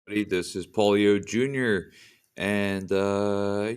This is PAYOUT Jr. And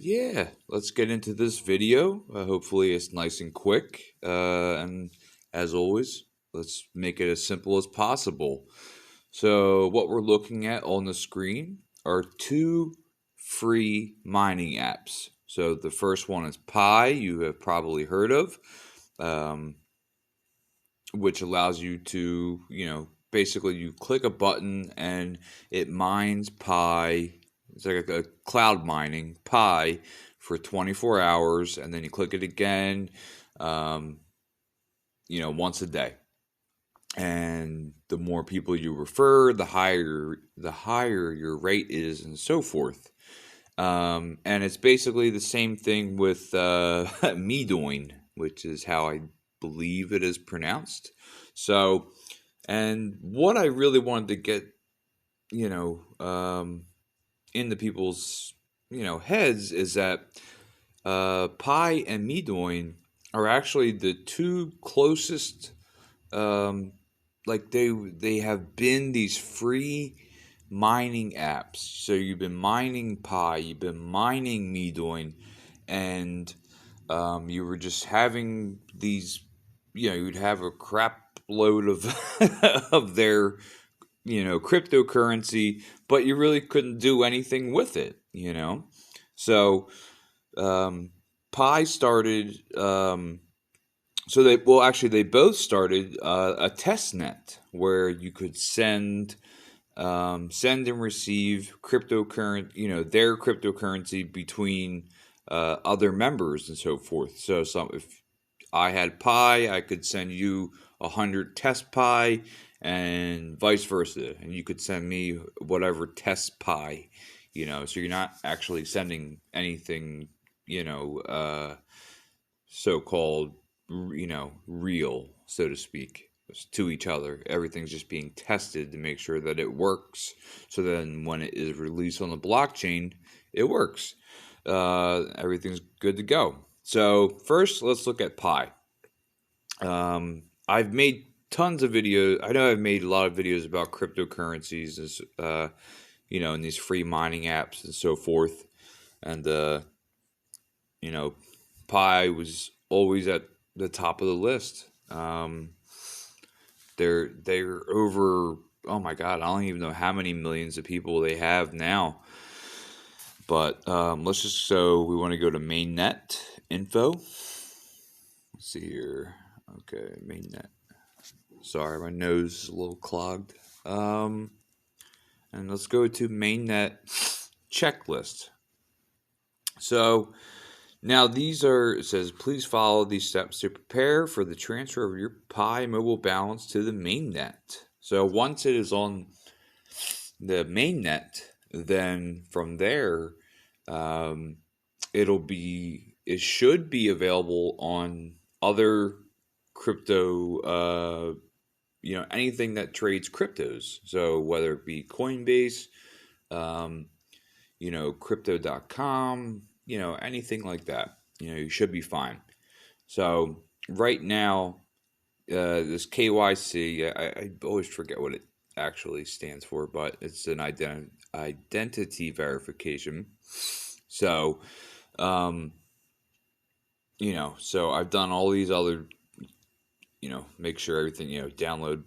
yeah, let's get into this video. Hopefully, it's nice and quick. And as always, let's make it as simple as possible. So, what we're looking at on the screen are two free mining apps. So, the first one is Pi, you have probably heard of. Um, which allows you to, basically you click a button and it mines Pi. It's like a cloud mining Pi for 24 hours, and then you click it again, um, once a day. And the more people you refer, the higher your rate is, and so forth. And it's basically the same thing with Midoin, which is how I believe it is pronounced. So, and what I really wanted to get, you know, um, into people's, heads is that Pi and Midoin are actually the two closest, um, like they have been these free mining apps. So you've been mining Pi, you've been mining Midoin, and you were just having these, you'd have a crap load of of their, cryptocurrency, but you really couldn't do anything with it. So um, Pi started. So they both started a test net where you could send and receive their cryptocurrency between other members and so forth. So if I had Pi, I could send you 100 test Pi, and vice versa, and you could send me whatever test Pi. So you're not actually sending anything, so-called, real, so to speak, to each other. Everything's just being tested to make sure that it works. So then when it is released on the blockchain, it works. Everything's good to go. So first, let's look at Pi. I've made tons of videos. I know I've made a lot of videos about cryptocurrencies, and these free mining apps and so forth. And you know, Pi was always at the top of the list. They're over. Oh my God, I don't even know how many millions of people they have now. But we want to go to Mainnet info. Let's see here. Okay, Mainnet. Sorry, my nose is a little clogged. Um, and let's go to Mainnet checklist. So now it says, please follow these steps to prepare for the transfer of your Pi mobile balance to the mainnet. So once it is on the mainnet, then from there, um, it should be available on other crypto, anything that trades cryptos. So whether it be Coinbase, um, crypto.com, anything like that, you should be fine. So right now, this KYC, I always forget what it actually stands for, but it's an identity verification. So, um, so I've done all these other, make sure everything, download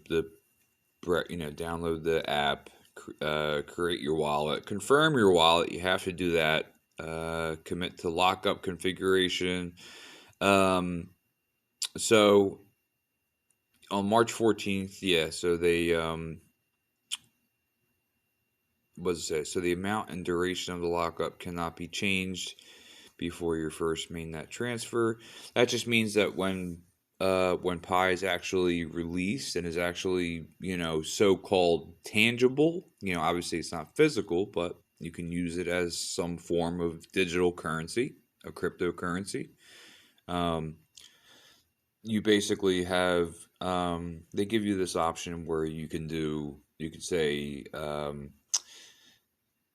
the app, create your wallet, confirm your wallet. You have to do that. Commit to lockup configuration. Um, so on March 14th, yeah. So they was so the amount and duration of the lockup cannot be changed before your first mainnet transfer. That just means that when Pi is actually released and is actually, so-called tangible, obviously it's not physical, but you can use it as some form of digital currency, a cryptocurrency. Um, you basically have, they give you this option where you could say,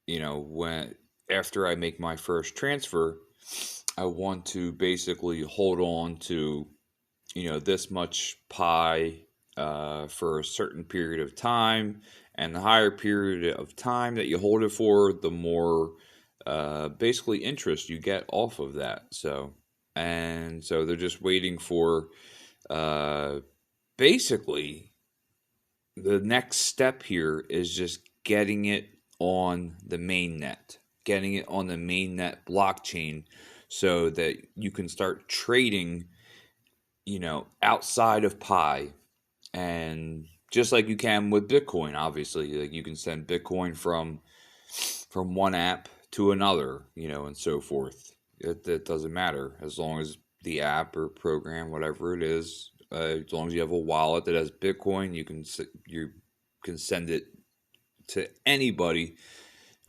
when after I make my first transfer, I want to basically hold on to, this much Pi for a certain period of time, And the higher period of time that you hold it for, the more basically interest you get off of that. So, and so they're just waiting for uh, basically the next step here is just getting it on the mainnet, getting it on the mainnet blockchain so that you can start trading, outside of Pi. And just like you can with Bitcoin, obviously, like you can send Bitcoin from one app to another, and so forth. It doesn't matter as long as the app or program, whatever it is, as long as you have a wallet that has Bitcoin, you can send it to anybody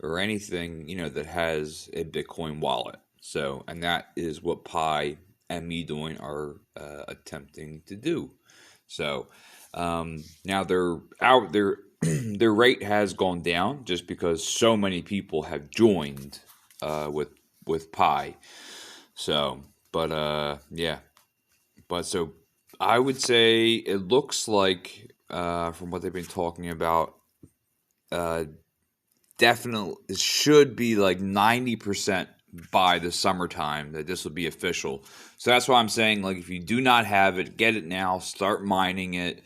or anything that has a Bitcoin wallet. So, and that is what Pi and Midoin are attempting to do. So now their rate has gone down just because so many people have joined with Pi. So, but yeah, but so I would say it looks like from what they've been talking about, uh, definitely it should be like 90% by the summertime that this will be official. So that's why I'm saying, like, if you do not have it, get it now, start mining it,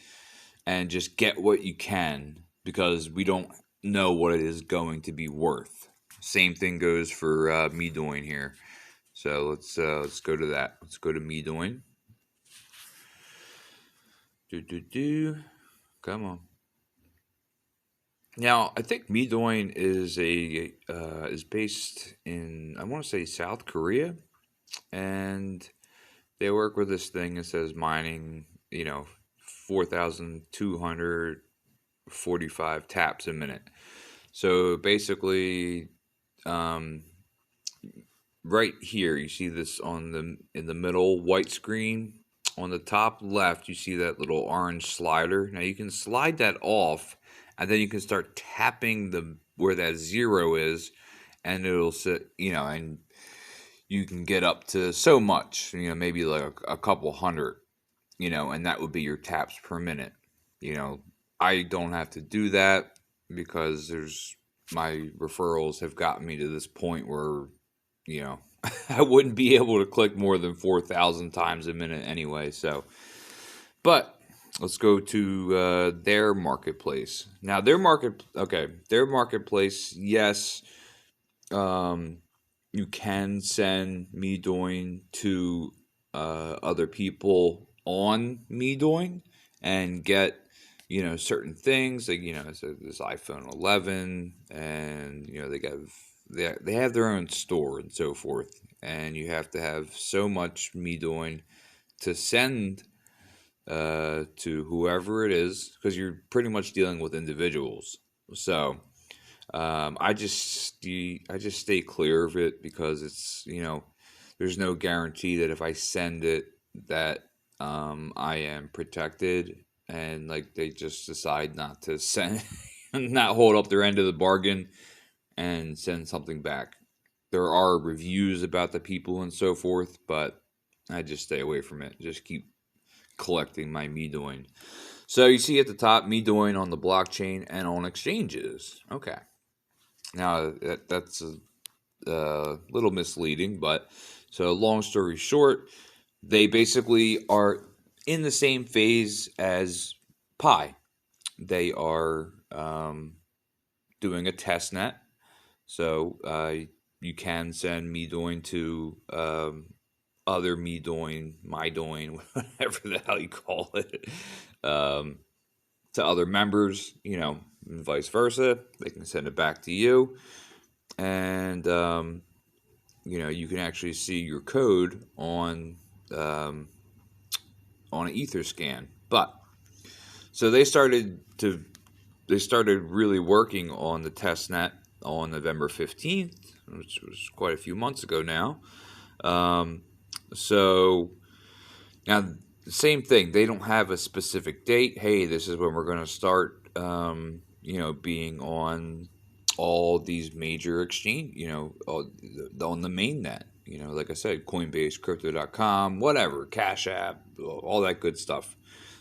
and just get what you can because we don't know what it is going to be worth. Same thing goes for Midoin here. So let's go to that. Let's go to Midoin. Come on. Now, I think Midoin is based in, I want to say, South Korea, and they work with this thing that says mining, 4,245 taps a minute. So basically, right here, you see this in the middle white screen. On the top left, you see that little orange slider. Now you can slide that off, and then you can start tapping where that 0 is, and it'll sit, and you can get up to so much, maybe like a couple hundred, and that would be your taps per minute. I don't have to do that because my referrals have gotten me to this point where, I wouldn't be able to click more than 4,000 times a minute anyway. So, but let's go to their marketplace. Now, their marketplace, yes, you can send Midoin to other people on Midoin and get, certain things like, so this iPhone 11, and they have their own store and so forth, and you have to have so much Midoin to send to whoever it is, because you're pretty much dealing with individuals. So I just stay clear of it because it's, there's no guarantee that if I send it that I am protected, and like they just decide not to send, not hold up their end of the bargain and send something back. There are reviews about the people and so forth, but I just stay away from it. Just keep collecting my Midoin. So you see at the top, Midoin on the blockchain and on exchanges. Okay. Now that's a little misleading, but so long story short, they basically are in the same phase as Pi. They are doing a test net, so you can send Midoin to other Midoin, Mydoin, whatever the hell you call it, to other members, and vice versa. They can send it back to you, and you can actually see your code on an Etherscan. But so they started really working on the test net on November 15th, which was quite a few months ago now. So now the same thing. They don't have a specific date. Hey, this is when we're going to start, being on all these major exchange, on the mainnet. Like I said, Coinbase, Crypto.com, whatever, Cash App, all that good stuff.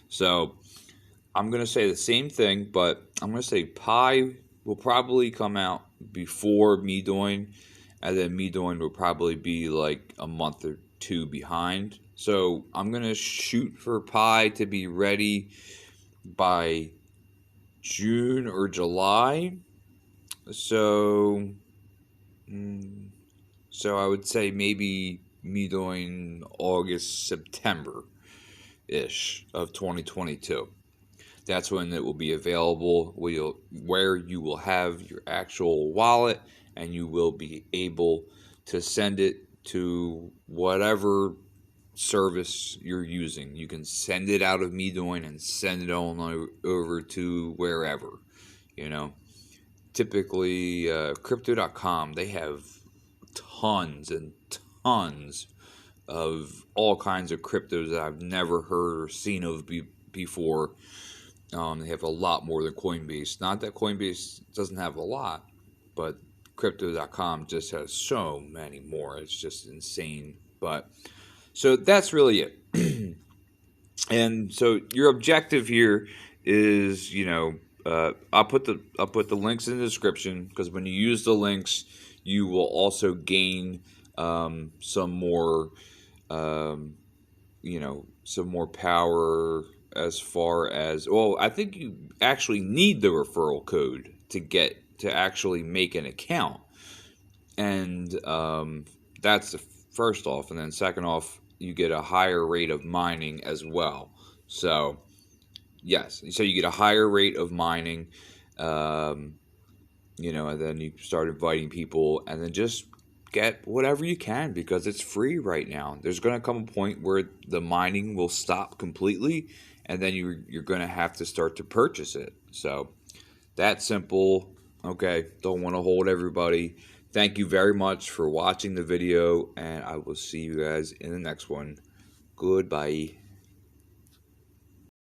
So I'm going to say the same thing, but I'm going to say Pi will probably come out before Midoin, and then Midoin will probably be like a month or two behind. So I'm going to shoot for Pi to be ready by June or July. So, so I would say maybe Midoin August, September-ish of 2022. That's when it will be available, where you will have your actual wallet and you will be able to send it to whatever service you're using. You can send it out of Midoin and send it on over to wherever, you know. Typically, Crypto.com, they have tons and tons of all kinds of cryptos that I've never heard or seen of before. They have a lot more than Coinbase. Not that Coinbase doesn't have a lot, but Crypto.com just has so many more. It's just insane. But so that's really it. And so your objective here is, I'll put the links in the description, because when you use the links, you will also gain some more, some more power. As far as, well, I think you actually need the referral code to actually make an account, and that's the first off, and then second off, you get a higher rate of mining as well. So yes, so you get a higher rate of mining, and then you start inviting people, and then just get whatever you can, because it's free right now. There's going to come a point where the mining will stop completely, and then you're going to have to start to purchase it. So that's simple. Okay, don't want to hold everybody. Thank you very much for watching the video, and I will see you guys in the next one. Goodbye.